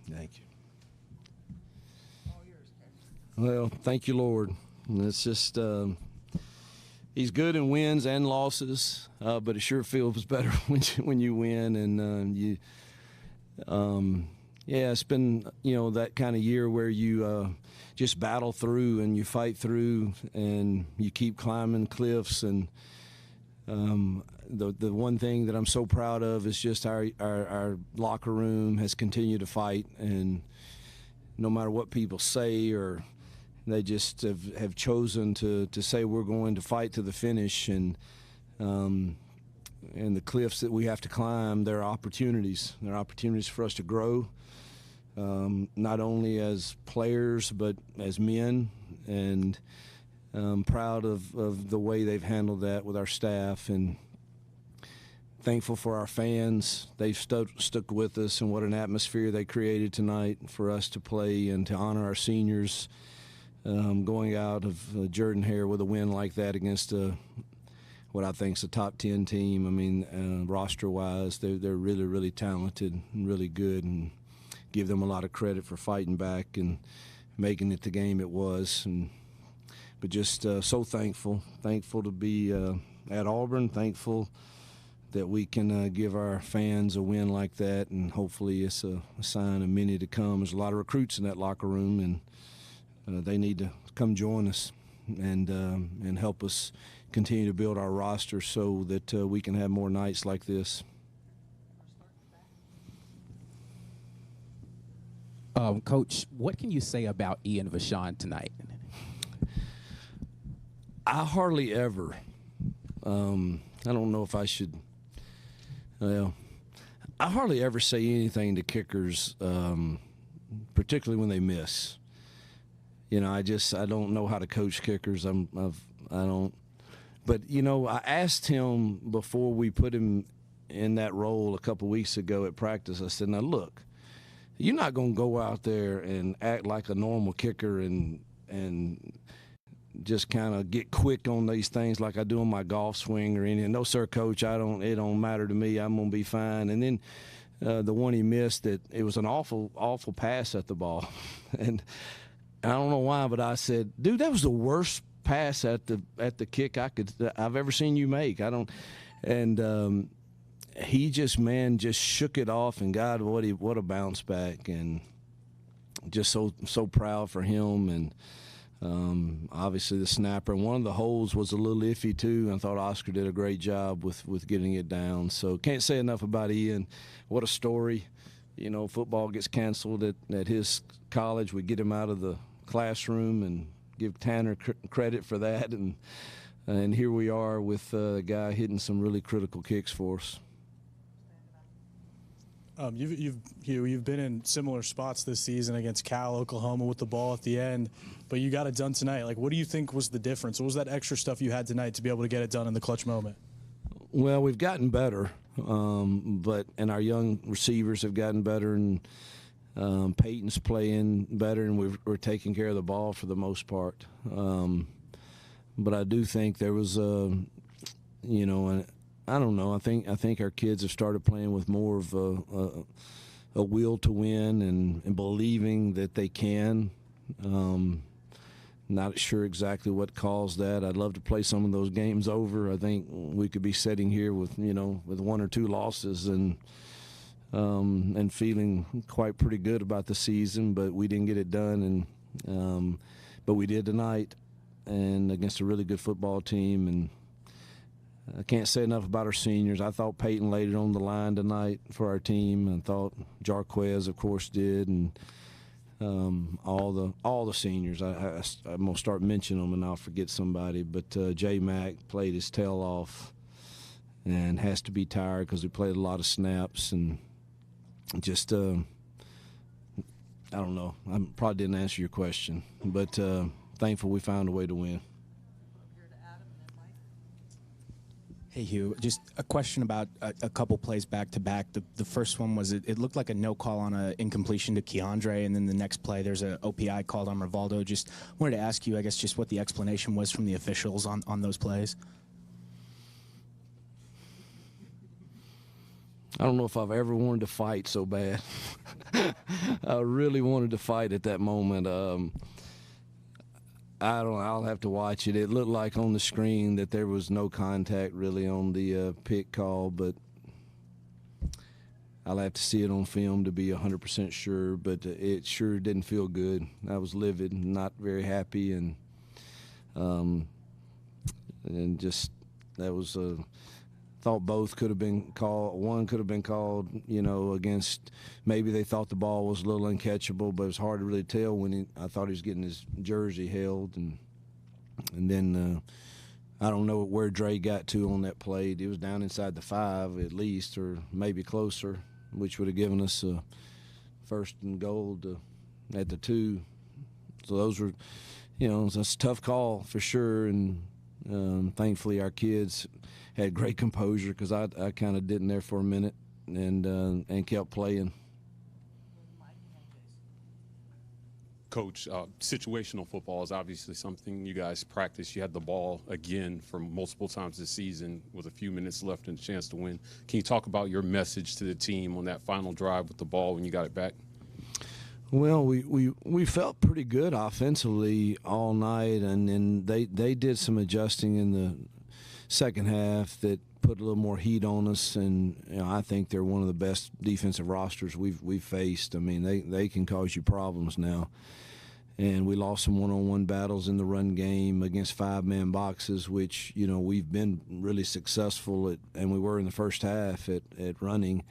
Thank you. Well, thank you, Lord. And it's just he's good in wins and losses, but it sure feels better when you win. And yeah, it's been that kind of year where you just battle through and you fight through and you keep climbing cliffs. And the one thing that I'm so proud of is just our locker room has continued to fight, and no matter what people say, or they just have chosen to say we're going to fight to the finish. And the cliffs that we have to climb, they're opportunities. They're opportunities for us to grow, not only as players but as men. And I'm proud of the way they've handled that with our staff, and thankful for our fans. They've stuck with us, and what an atmosphere they created tonight for us to play and to honor our seniors. Going out of Jordan-Hare with a win like that against what I think is a top 10 team. I mean, roster-wise, they're really, really talented and really good, and give them a lot of credit for fighting back and making it the game it was. But just so thankful to be at Auburn, thankful that we can give our fans a win like that, and hopefully it's a sign of many to come. There's a lot of recruits in that locker room, and they need to come join us and help us continue to build our roster so that we can have more nights like this. Coach, what can you say about Ian Vachon tonight? I hardly ever. I don't know if I should. Well, I hardly ever say anything to kickers, particularly when they miss. I don't know how to coach kickers. I don't. But I asked him before we put him in that role a couple weeks ago at practice. I said, "Now look, you're not going to go out there and act like a normal kicker and just kind of get quick on these things like I do on my golf swing or anything. No, sir, Coach, it don't matter to me. I'm going to be fine." And then the one he missed, it was an awful pass at the ball. And I don't know why, but I said, "Dude, that was the worst pass at the kick I've ever seen you make." He just shook it off, and God, what a bounce back, and just so proud for him. And obviously the snapper, and one of the holes was a little iffy too. I thought Oscar did a great job with getting it down. So can't say enough about Ian. What a story. Football gets canceled at his college. We get him out of the classroom and give Tanner credit for that. And here we are with a guy hitting some really critical kicks for us. You've been in similar spots this season against Cal, Oklahoma with the ball at the end, but you got it done tonight. Like, what do you think was the difference? What was that extra stuff you had tonight to be able to get it done in the clutch moment? Well, we've gotten better, and our young receivers have gotten better, and Peyton's playing better, and we're taking care of the ball for the most part. But I do think there was I don't know. I think our kids have started playing with more of a will to win and believing that they can. Not sure exactly what caused that. I'd love to play some of those games over. I think we could be sitting here with one or two losses and feeling quite pretty good about the season, but we didn't get it done. And but we did tonight, and against a really good football team. And I can't say enough about our seniors. I thought Peyton laid it on the line tonight for our team, and thought Jarquez, of course, did, and all the seniors. I'm gonna start mentioning them, and I'll forget somebody. But J Mac played his tail off, and has to be tired because we played a lot of snaps, and just I don't know. I probably didn't answer your question, but thankful we found a way to win. Hey, Hugh, just a question about a couple plays back-to-back. The first one was it looked like a no call on an incompletion to Keandre, and then the next play there's an OPI called on Rivaldo. Just wanted to ask you, I guess, just what the explanation was from the officials on those plays. I don't know if I've ever wanted to fight so bad. I really wanted to fight at that moment. I don't know. I'll have to watch it. It looked like on the screen that there was no contact really on the pick call, but I'll have to see it on film to be 100% sure. But it sure didn't feel good. I was livid, not very happy, and just that was thought both could have been called. One could have been called, against. Maybe they thought the ball was a little uncatchable, but it was hard to really tell when I thought he was getting his jersey held, and then I don't know where Dre got to on that play. It was down inside the 5 at least, or maybe closer, which would have given us a first and goal at the 2. So those were, it's a tough call for sure, and thankfully our kids had great composure, because I kind of didn't there for a minute, and kept playing. Coach, situational football is obviously something you guys practice. You had the ball again for multiple times this season with a few minutes left and a chance to win. Can you talk about your message to the team on that final drive with the ball when you got it back? Well, we felt pretty good offensively all night, and then they did some adjusting in the second half that put a little more heat on us, and I think they're one of the best defensive rosters we've faced. I mean, they can cause you problems now, and we lost some one-on-one battles in the run game against 5-man boxes, which we've been really successful at, and we were in the first half at running,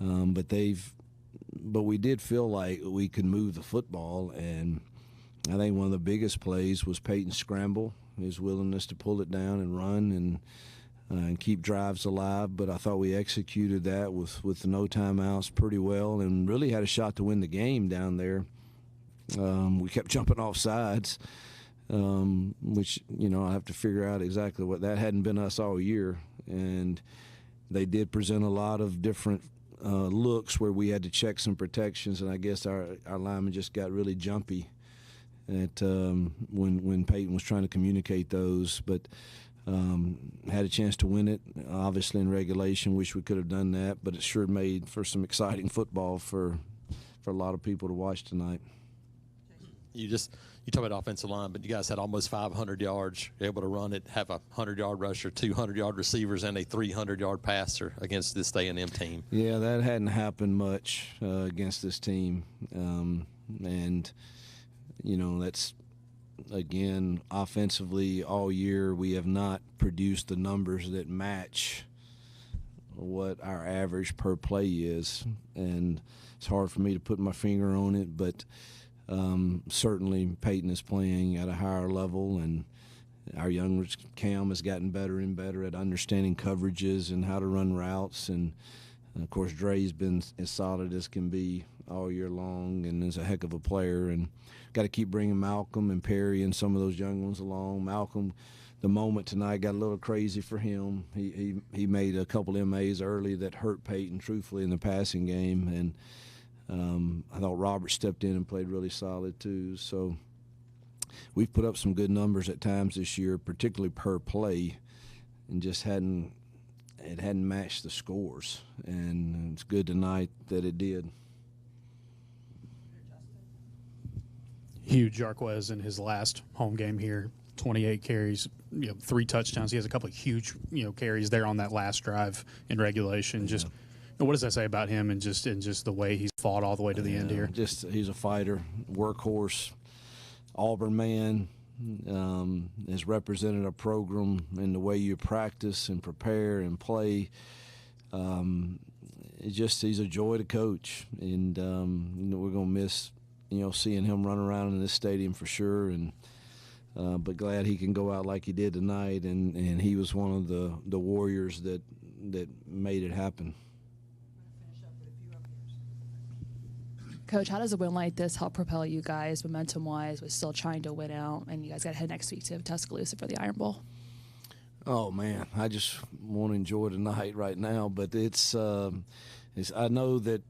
but we did feel like we could move the football, and I think one of the biggest plays was Peyton's scramble, his willingness to pull it down and run and keep drives alive. But I thought we executed that with no timeouts pretty well, and really had a shot to win the game down there. We kept jumping off sides, which I have to figure out exactly what that hadn't been us all year. And they did present a lot of different looks where we had to check some protections, and I guess our linemen just got really jumpy at when Peyton was trying to communicate those. But had a chance to win it, obviously in regulation. Wish we could have done that, but it sure made for some exciting football for a lot of people to watch tonight. You talk about offensive line, but you guys had almost 500 yards. You're able to run it, have a 100-yard rusher, 200-yard receivers, and a 300-yard passer against this A&M team. Yeah, that hadn't happened much against this team, and that's, again, offensively all year we have not produced the numbers that match what our average per play is, and it's hard for me to put my finger on it, but certainly Peyton is playing at a higher level, and our young Cam has gotten better and better at understanding coverages and how to run routes, and of course Dre's been as solid as can be all year long and is a heck of a player, and got to keep bringing Malcolm and Perry and some of those young ones along. Malcolm, the moment tonight got a little crazy for him. He made a couple MAs early that hurt Peyton truthfully in the passing game, and I thought Robert stepped in and played really solid too. So we've put up some good numbers at times this year, particularly per play, and just hadn't matched the scores. And it's good tonight that it did. Hugh Jarquez in his last home game here, 28 carries, 3 touchdowns. He has a couple of huge, carries there on that last drive in regulation. Just what does that say about him and just the way he's fought all the way to the end here? Just he's a fighter, workhorse, Auburn man. Has represented a program in the way you practice and prepare and play. He's a joy to coach, and we're gonna miss seeing him run around in this stadium for sure. And but glad he can go out like he did tonight, and he was one of the warriors that made it happen. Coach, how does a win like this help propel you guys momentum-wise with still trying to win out, and you guys got to head next week to Tuscaloosa for the Iron Bowl? Oh, man, I just want to enjoy tonight right now. But I know that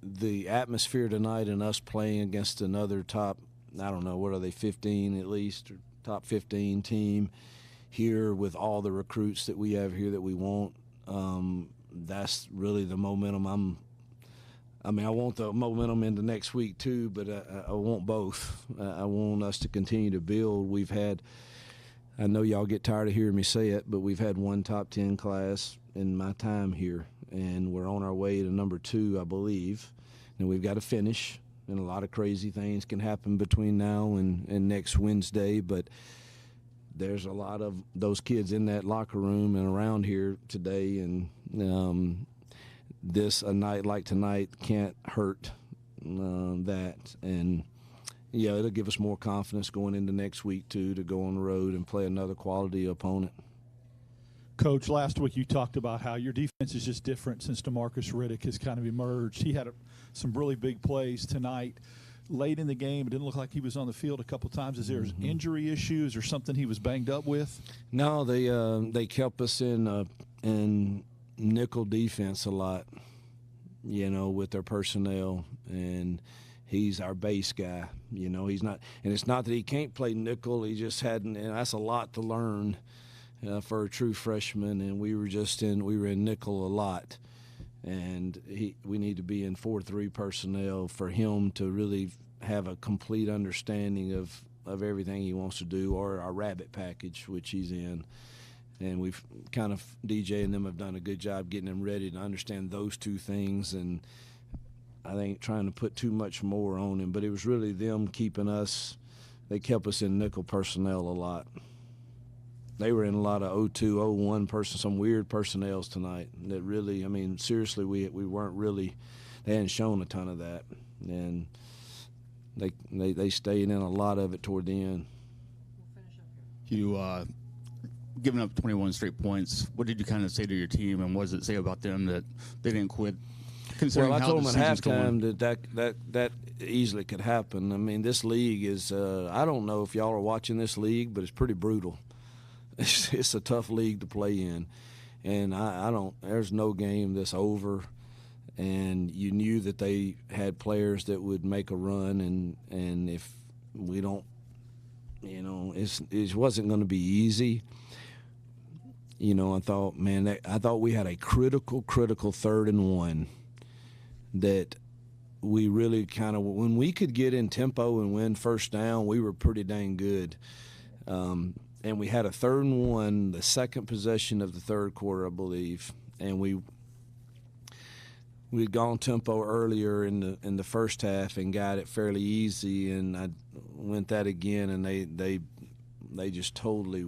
the atmosphere tonight and us playing against another top, I don't know, what are they, 15 at least, or top 15 team here with all the recruits that we have here that we want, that's really the momentum I want the momentum into next week too, but I want both. I want us to continue to build. I know y'all get tired of hearing me say it, but we've had one top 10 class in my time here, and we're on our way to number 2, I believe. And we've got to finish, and a lot of crazy things can happen between now and next Wednesday, but there's a lot of those kids in that locker room and around here today, and a night like tonight can't hurt that. And, it'll give us more confidence going into next week, too, to go on the road and play another quality opponent. Coach, last week you talked about how your defense is just different since DeMarcus Riddick has kind of emerged. He had some really big plays tonight. Late in the game, it didn't look like he was on the field a couple times. Is there injury issues or something he was banged up with? No, they kept us in nickel defense a lot, with their personnel, and he's our base guy. He's not, and it's not that he can't play nickel. He just hadn't, and that's a lot to learn for a true freshman. And we were in nickel a lot, and we need to be in 4-3 personnel for him to really have a complete understanding of everything he wants to do, or our rabbit package, which he's in. And we've kind of, DJ and them have done a good job getting him ready to understand those two things. And I think trying to put too much more on him. But it was really them keeping us, they kept us in nickel personnel a lot. They were in a lot of 0-2, 0-1 some weird personnels tonight that really, seriously, we weren't really, they hadn't shown a ton of that. And they stayed in a lot of it toward the end. You giving up 21 straight points, what did you kind of say to your team, and what does it say about them that they didn't quit? Well, I told them at halftime that easily could happen. This league is, I don't know if y'all are watching this league, but it's pretty brutal. It's a tough league to play in. And there's no game that's over. And you knew that they had players that would make a run, and if we don't, it wasn't going to be easy. I thought we had a critical 3rd and 1 that we really kind of, when we could get in tempo and win first down, we were pretty dang good. And we had a 3rd and 1, the second possession of the third quarter, I believe, and we'd gone tempo earlier in the first half and got it fairly easy, and I went that again, and they just totally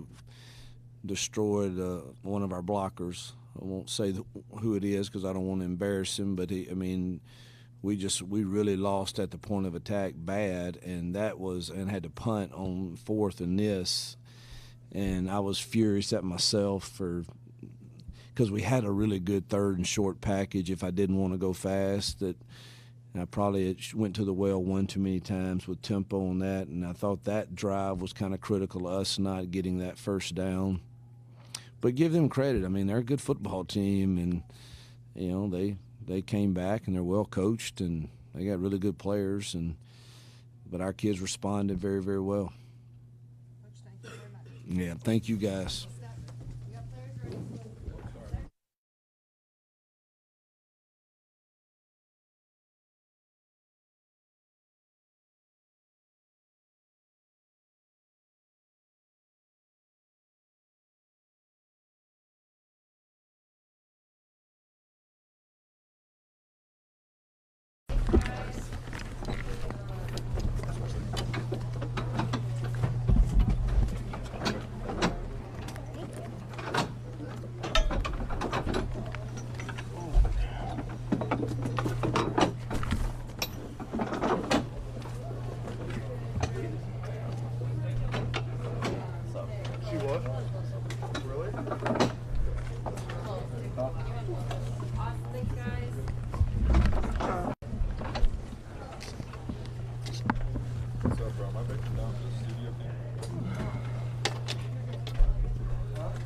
destroyed one of our blockers. I won't say who it is because I don't want to embarrass him, but we really lost at the point of attack bad, and had to punt on 4th and this, and I was furious at myself because we had a really good 3rd and short package. If I didn't want to go fast, that I probably went to the well one too many times with tempo on that, and I thought that drive was kind of critical to us not getting that first down. But give them credit. They're a good football team, and they came back, and they're well coached, and They got really good players, but our kids responded very, very well. Coach, thank you very much. Yeah, thank you guys.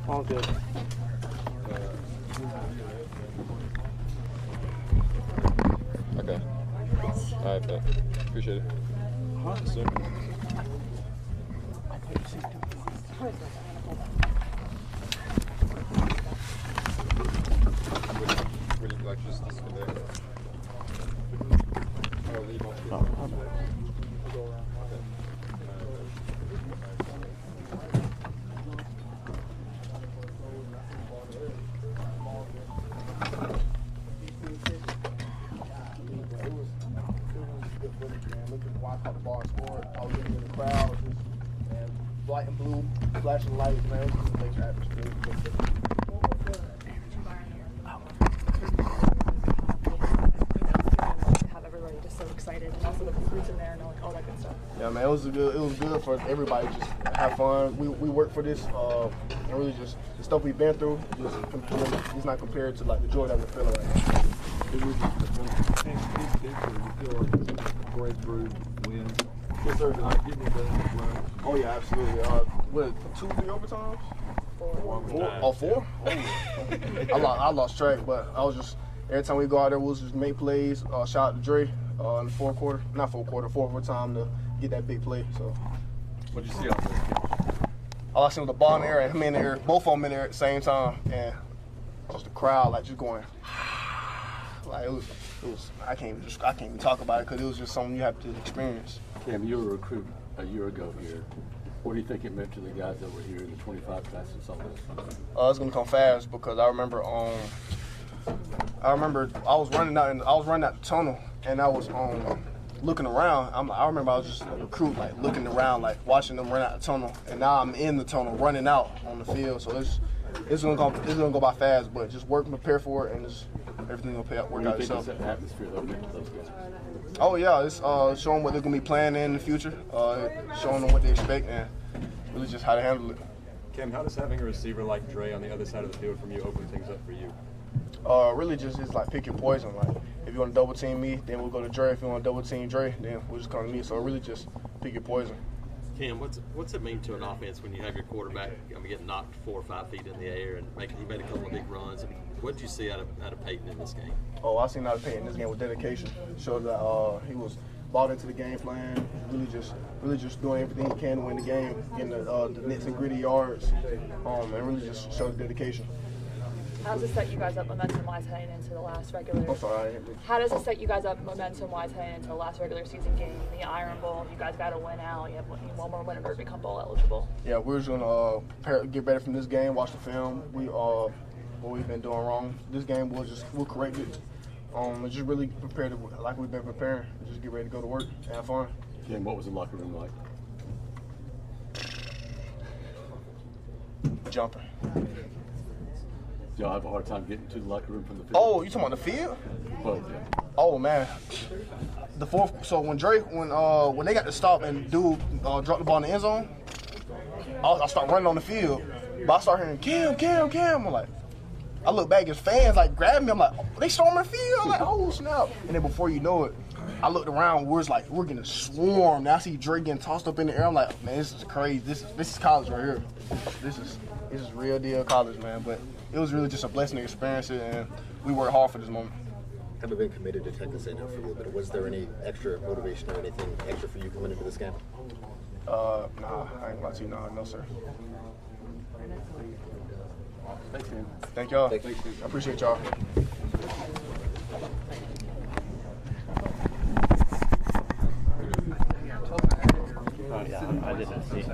All good. Okay. All right, bet. Appreciate it. Yes, sir. Really like just this one there. I'll leave on. White and blue, flashing lights, man. It just makes your atmosphere. Have everybody just so excited, and also the recruits in there and all that good stuff. Yeah, man, it was good for everybody. Just have fun. We work for this. And really just the stuff we've been through. It's not compared to like the joy that we're feeling right now. It was just you feel like it's a breakthrough win. Yes, sir. Give me that. Oh yeah, absolutely. What 2-3 overtimes? 4. Oh, 4? Oh. I lost track, but I was just every time we go out there, we'll just make plays. Shout out to Dre in the fourth overtime to get that big play. So. What did you see out there? All I seen was the ball in the air and him in the air, both of them in there at the same time, and just the crowd like just going. Like it was. I can't even talk about it because it was just something you have to experience. Cam, you were a recruit a year ago here. What do you think it meant to the guys that were here, the 25 class and so on? It's gonna come fast because I remember I was running out the tunnel and I was looking around. I remember I was just a recruit, like looking around, like watching them run out the tunnel, and now I'm in the tunnel running out on the field. So it's gonna go by fast, but just work and prepare for it, and just everything gonna work out itself. What do you think that atmosphere though meant to those guys? Oh yeah, it's showing what they're gonna be playing in the future, showing them what they expect, and really just how to handle it. Cam, how does having a receiver like Dre on the other side of the field from you open things up for you? Really just it's like pick your poison. Like if you want to double team me, then we'll go to Dre. If you want to double team Dre, then we'll just come to me. So really just pick your poison. Cam, what's it mean to an offense when you have your quarterback getting knocked 4 or 5 feet in the air and he made a couple of big runs? And what did you see out of Peyton in this game? Oh, I seen out of Peyton in this game with dedication. Showed that he was bought into the game plan. Really just doing everything he can to win the game, getting the nits and gritty yards, and really just showed dedication. How does it set you guys up momentum-wise heading into the last regular? I'm sorry. How does it set you guys up momentum-wise heading into the last regular season game, the Iron Bowl? You guys got to win out. You have one more win in order to become bowl eligible. Yeah, we're just gonna get better from this game. Watch the film. What we've been doing wrong. This game we'll correct it. And just really prepare like we've been preparing. Just get ready to go to work and have fun. Cam, what was the locker room like? Jumping. Do y'all have a hard time getting to the locker room from the field? Oh, you talking about the field? Both, yeah. Oh man, the fourth. So when they got to stop and dude drop the ball in the end zone, I start running on the field, but I start hearing Cam. I'm like, I look back, his fans like grab me. I'm like, oh, they storming the field. I'm like, oh snap! And then before you know it, I looked around. We're getting swarmed. I see Drake getting tossed up in the air. I'm like, man, this is crazy. This is college right here. This is real deal college, man. But it was really just a blessing to experience it, and we worked hard for this moment. haven't been committed to Texas A&M for you, but was there any extra motivation or anything extra for you coming into this game? Nah, I ain't gonna lie to you. No, sir. Thanks, man. Thank y'all. Thank you. I appreciate y'all. Yeah, I didn't see it.